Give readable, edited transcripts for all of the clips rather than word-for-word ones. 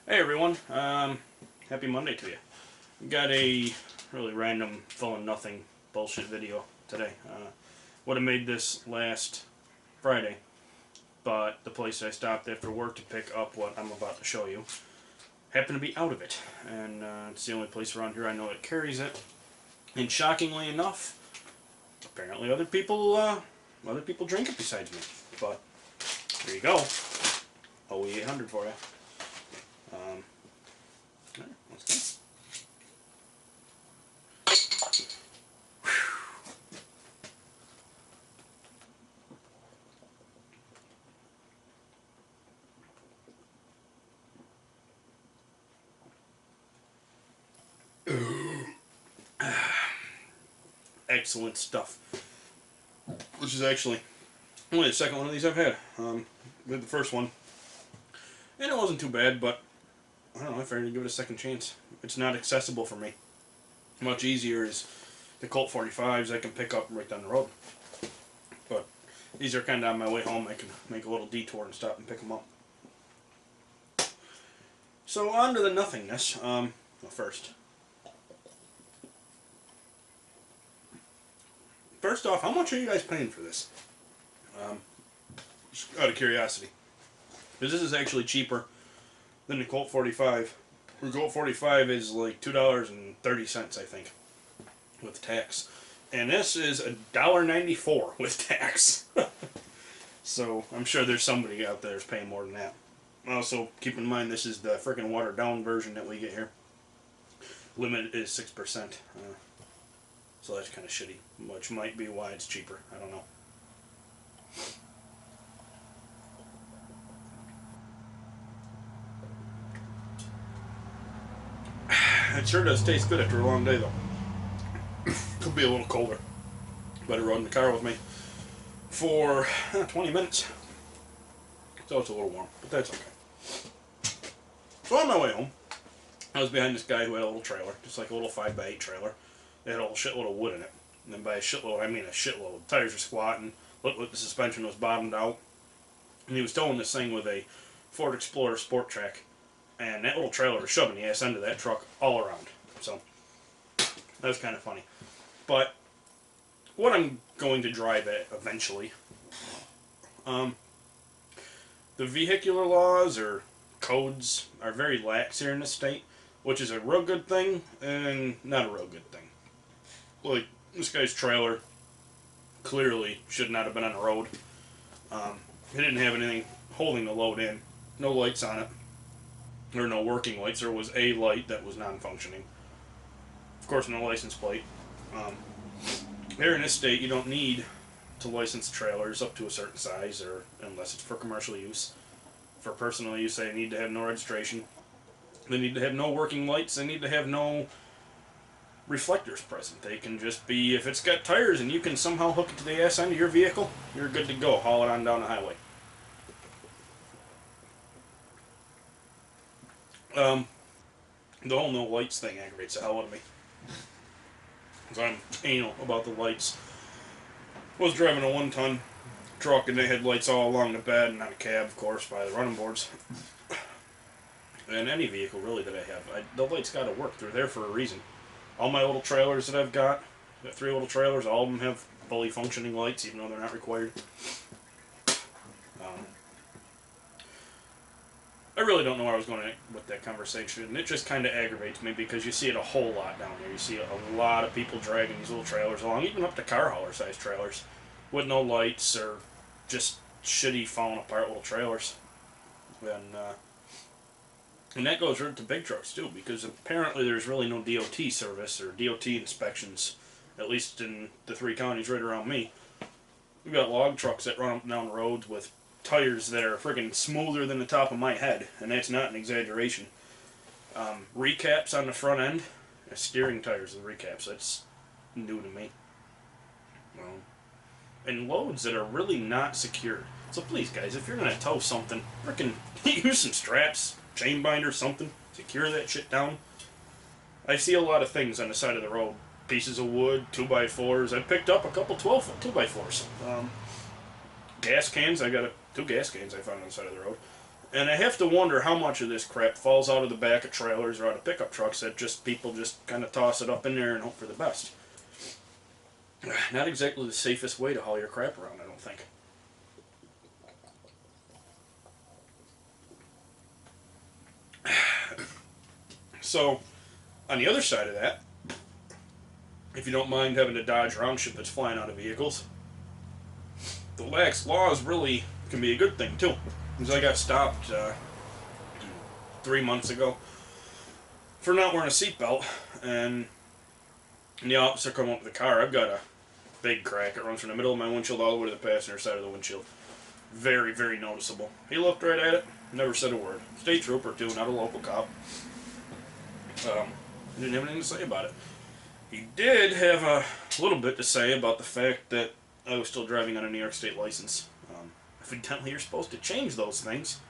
Hey everyone, happy Monday to you. Got a really random, full of nothing bullshit video today. Would have made this last Friday, but the place I stopped after work to pick up what I'm about to show you happened to be out of it, and it's the only place around here I know that carries it. And shockingly enough, apparently other people drink it besides me. But there you go, OE 800 for you. Alright, let's go. Excellent stuff. Which is actually only the second one of these I've had. Did the first one, and it wasn't too bad, but I don't know, I figured I'd give it a second chance. It's not accessible for me. Much easier is the Colt 45s I can pick up right down the road. But these are kind of on my way home. I can make a little detour and stop and pick them up. So on to the nothingness. Well, First off, how much are you guys paying for this? Just out of curiosity. Because this is actually cheaper than the Colt 45. The Colt 45 is like $2.30, I think, with tax. And this is $1.94 with tax. So I'm sure there's somebody out there that's paying more than that. Also, keep in mind this is the freaking watered down version that we get here. Limit is 6%. So that's kind of shitty, which might be why it's cheaper. I don't know. It sure does taste good after a long day, though. Could be a little colder. But I rode in the car with me for 20 minutes. So it's a little warm, but that's okay. So on my way home, I was behind this guy who had a little trailer, just like a little 5x8 trailer. They had a whole shitload of wood in it. And then by a shitload, I mean a shitload. The tires were squatting, looked like the suspension was bottomed out. And he was towing this thing with a Ford Explorer Sport Track. And that little trailer was shoving the ass end of that truck all around. So, that was kind of funny. But, what I'm going to drive at eventually, the vehicular laws or codes are very lax here in this state, which is a real good thing and not a real good thing. Like, this guy's trailer clearly should not have been on the road. He didn't have anything holding the load in. No lights on it. There were no working lights. There was a light that was non-functioning. Of course, no license plate. Here in this state, you don't need to license trailers up to a certain size, or unless it's for commercial use. For personal use, they need to have no registration. They need to have no working lights. They need to have no reflectors present. They can just be, if it's got tires and you can somehow hook it to the ass end of your vehicle, you're good to go. Haul it on down the highway. The whole no lights thing aggravates the hell out of me. Because I'm anal about the lights. I was driving a 1-ton truck and they had lights all along the bed, and not a cab, of course, by the running boards. And any vehicle, really, that I have, the lights got to work. They're there for a reason. All my little trailers that I've got 3 little trailers, all of them have fully functioning lights, even though they're not required. I really don't know where I was going with that conversation, and it just kind of aggravates me because you see it a whole lot down here. You see a lot of people dragging these little trailers along, even up to car hauler size trailers, with no lights or just shitty, falling apart little trailers. And that goes right to big trucks too, because apparently there's really no DOT service or DOT inspections, at least in the 3 counties right around me. We've got log trucks that run up and down the roads with tires that are freaking smoother than the top of my head, and that's not an exaggeration. Recaps on the front end, steering tires with recaps, that's new to me. And loads that are really not secured. So please guys, if you're going to tow something, freaking use some straps, chain binder, something, secure that shit down. I see a lot of things on the side of the road. Pieces of wood, 2x4s. I picked up a couple 12-foot 2x4s. Gas cans, I got 2 gas cans I found on the side of the road. And I have to wonder how much of this crap falls out of the back of trailers or out of pickup trucks that just people just kind of toss it up in there and hope for the best. Not exactly the safest way to haul your crap around, I don't think. So, on the other side of that, if you don't mind having to dodge around shit that's flying out of vehicles, the lax laws really can be a good thing too. Because I got stopped 3 months ago for not wearing a seatbelt, and the officer come up with the car. I've got a big crack. It runs from the middle of my windshield all the way to the passenger side of the windshield. Very, very noticeable. He looked right at it, never said a word. State trooper too, not a local cop. Didn't have anything to say about it. He did have a little bit to say about the fact that I was still driving on a New York State license. Evidently, you're supposed to change those things.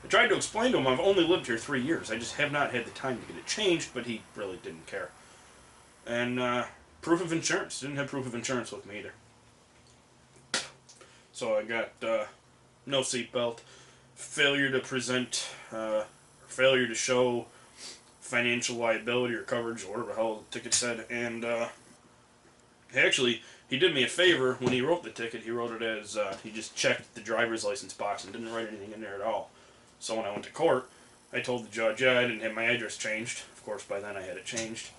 I tried to explain to him I've only lived here 3 years. I just have not had the time to get it changed, but he really didn't care. And proof of insurance. Didn't have proof of insurance with me either. So I got no seatbelt, failure to present, failure to show financial liability or coverage, or whatever the hell the ticket said, and actually, he did me a favor when he wrote the ticket. He wrote it as, he just checked the driver's license box and didn't write anything in there at all. So when I went to court, I told the judge, yeah, I didn't have my address changed. Of course, by then I had it changed.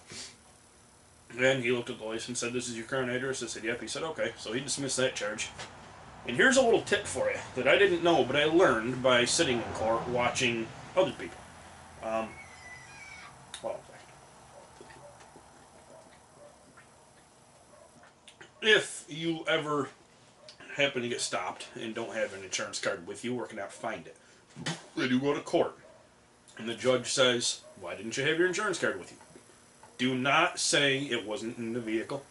And he looked at the license and said, this is your current address? I said, yep. He said, okay. So he dismissed that charge. And here's a little tip for you that I didn't know, but I learned by sitting in court watching other people. If you ever happen to get stopped and don't have an insurance card with you or cannot find it, then you go to court and the judge says, why didn't you have your insurance card with you? Do not say it wasn't in the vehicle.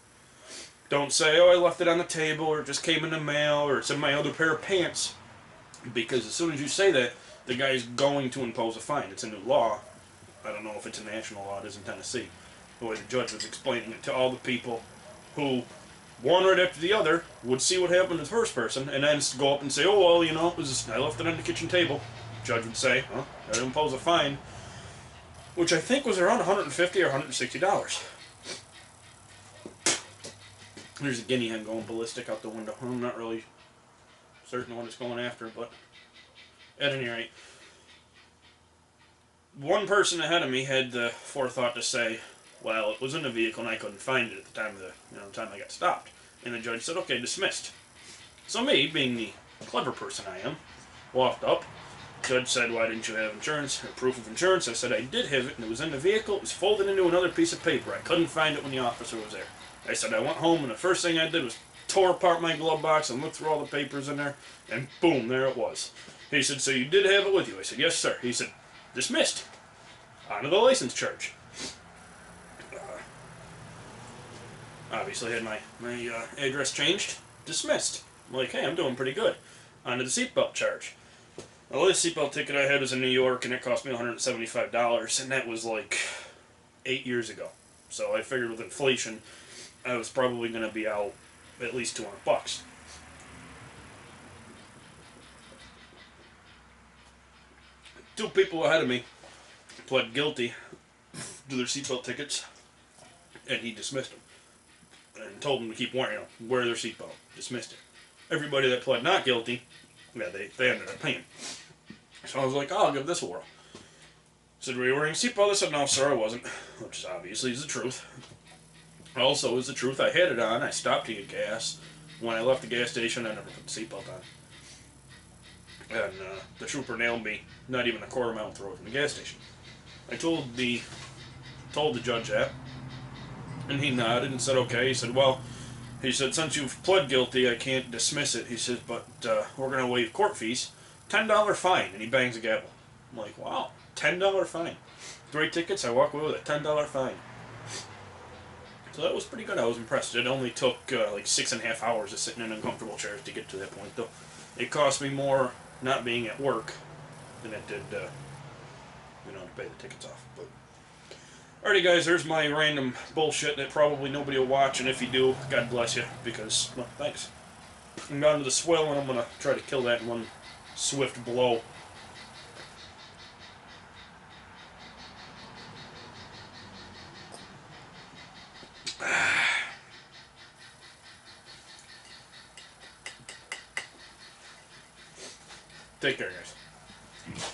Don't say, oh, I left it on the table, or it just came in the mail, or it's in my other pair of pants. Because as soon as you say that, the guy's going to impose a fine. It's a new law. I don't know if it's a national law. It is in Tennessee. The way the judge was explaining it to all the people who, one right after the other, would see what happened to the first person, and then go up and say, oh, well, you know, I left it on the kitchen table. The judge would say, huh, I would impose a fine, which I think was around $150 or $160. There's a guinea hen going ballistic out the window. I'm not really certain what it's going after, but at any rate, one person ahead of me had the forethought to say, well, it was in the vehicle and I couldn't find it at the time of the time I got stopped. And the judge said, okay, dismissed. So me, being the clever person I am, walked up. Judge said, why didn't you have insurance, or proof of insurance? I said I did have it, and it was in the vehicle. It was folded into another piece of paper. I couldn't find it when the officer was there. I said I went home, and the first thing I did was tore apart my glove box and looked through all the papers in there, and boom, there it was. He said, so you did have it with you? I said, yes, sir. He said, dismissed. On to the license charge. Obviously had my address changed. Dismissed. I'm like, hey, I'm doing pretty good. On to the seatbelt charge. The latest seatbelt ticket I had was in New York, and it cost me $175, and that was like 8 years ago. So I figured with inflation, I was probably going to be out at least $200. Two people ahead of me pled guilty to their seatbelt tickets, and he dismissed them and told them to keep wearing, wear their seatbelt. Dismissed it. Everybody that pled not guilty, yeah, they ended up paying. So I was like, oh, I'll give this a whirl. I said, were you wearing a seatbelt? I said, no, sir, I wasn't. Which obviously is the truth. Also is the truth, I had it on. I stopped to get gas. When I left the gas station, I never put the seatbelt on. And the trooper nailed me not even a quarter mile through from the gas station. I told the judge that, and he nodded and said, okay. He said, well, since you've pled guilty, I can't dismiss it. He says, but we're going to waive court fees. $10 fine, and he bangs a gavel. I'm like, wow, $10 fine. 3 tickets, I walk away with a $10 fine. So that was pretty good. I was impressed. It only took like 6.5 hours of sitting in uncomfortable chairs to get to that point, though. It cost me more not being at work than it did, to pay the tickets off. But alrighty, guys, there's my random bullshit that probably nobody will watch, and if you do, God bless you, because, well, thanks. I'm down to the swill, and I'm going to try to kill that in one swift blow. Take care, guys.